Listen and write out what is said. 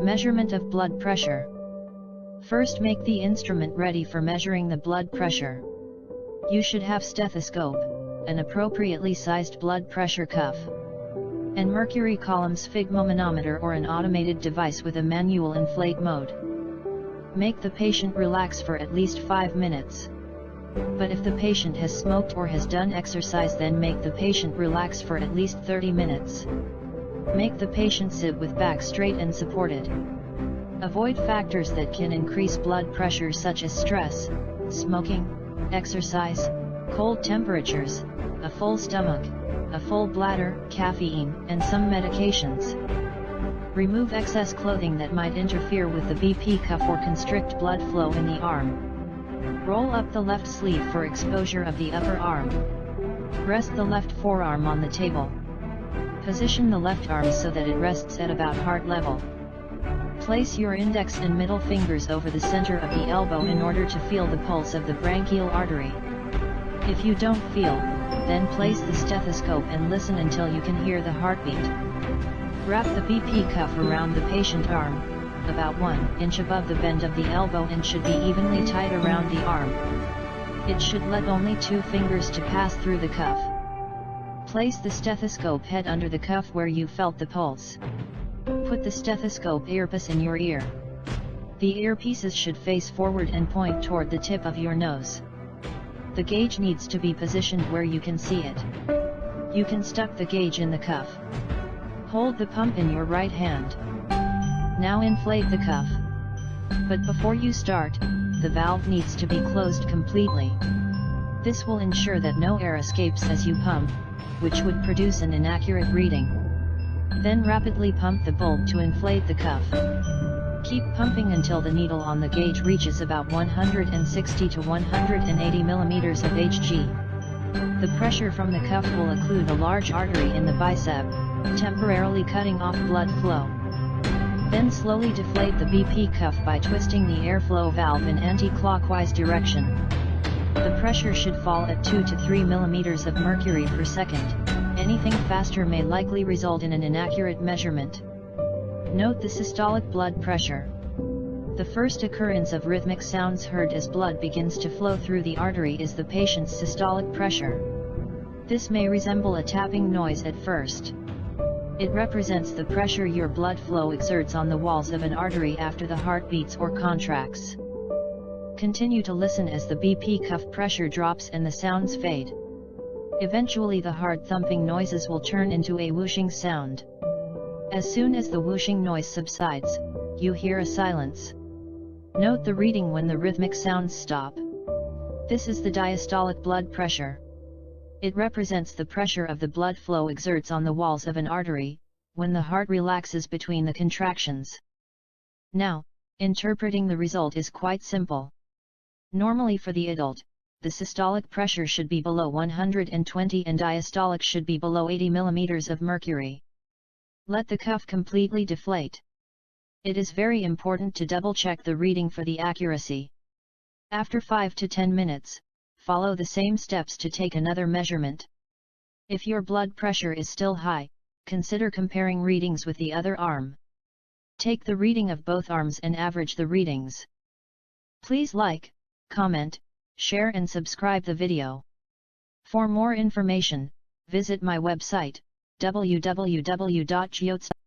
Measurement of blood pressure. First, make the instrument ready for measuring the blood pressure. You should have stethoscope, an appropriately sized blood pressure cuff, and mercury column sphygmomanometer or an automated device with a manual inflate mode. Make the patient relax for at least 5 minutes. But if the patient has smoked or has done exercise, then make the patient relax for at least 30 minutes. Make the patient sit with back straight and supported. Avoid factors that can increase blood pressure such as stress, smoking, exercise, cold temperatures, a full stomach, a full bladder, caffeine, and some medications. Remove excess clothing that might interfere with the BP cuff or constrict blood flow in the arm. Roll up the left sleeve for exposure of the upper arm. Rest the left forearm on the table. Position the left arm so that it rests at about heart level. Place your index and middle fingers over the center of the elbow in order to feel the pulse of the branchial artery. If you don't feel, then place the stethoscope and listen until you can hear the heartbeat. Wrap the BP cuff around the patient arm, about 1 inch above the bend of the elbow, and should be evenly tied around the arm. It should let only 2 fingers to pass through the cuff. Place the stethoscope head under the cuff where you felt the pulse. Put the stethoscope earpiece in your ear. The earpieces should face forward and point toward the tip of your nose. The gauge needs to be positioned where you can see it. You can stuck the gauge in the cuff. Hold the pump in your right hand. Now inflate the cuff. But before you start, the valve needs to be closed completely. This will ensure that no air escapes as you pump, which would produce an inaccurate reading. Then rapidly pump the bulb to inflate the cuff. Keep pumping until the needle on the gauge reaches about 160 to 180 millimeters of Hg. The pressure from the cuff will occlude a large artery in the bicep, temporarily cutting off blood flow. Then slowly deflate the BP cuff by twisting the airflow valve in anti-clockwise direction. The pressure should fall at 2 to 3 millimeters of mercury per second. Anything faster may likely result in an inaccurate measurement. Note the systolic blood pressure. The first occurrence of rhythmic sounds heard as blood begins to flow through the artery is the patient's systolic pressure. This may resemble a tapping noise at first. It represents the pressure your blood flow exerts on the walls of an artery after the heart beats or contracts. Continue to listen as the BP cuff pressure drops and the sounds fade. Eventually the hard thumping noises will turn into a whooshing sound. As soon as the whooshing noise subsides, you hear a silence. Note the reading when the rhythmic sounds stop. This is the diastolic blood pressure. It represents the pressure of the blood flow exerts on the walls of an artery, when the heart relaxes between the contractions. Now, interpreting the result is quite simple. Normally for the adult, the systolic pressure should be below 120 and diastolic should be below 80 millimeters of mercury. Let the cuff completely deflate. It is very important to double-check the reading for the accuracy. After 5 to 10 minutes, follow the same steps to take another measurement. If your blood pressure is still high, consider comparing readings with the other arm. Take the reading of both arms and average the readings. Please like, comment, share and subscribe the video. For more information, visit my website, www.geotz.com.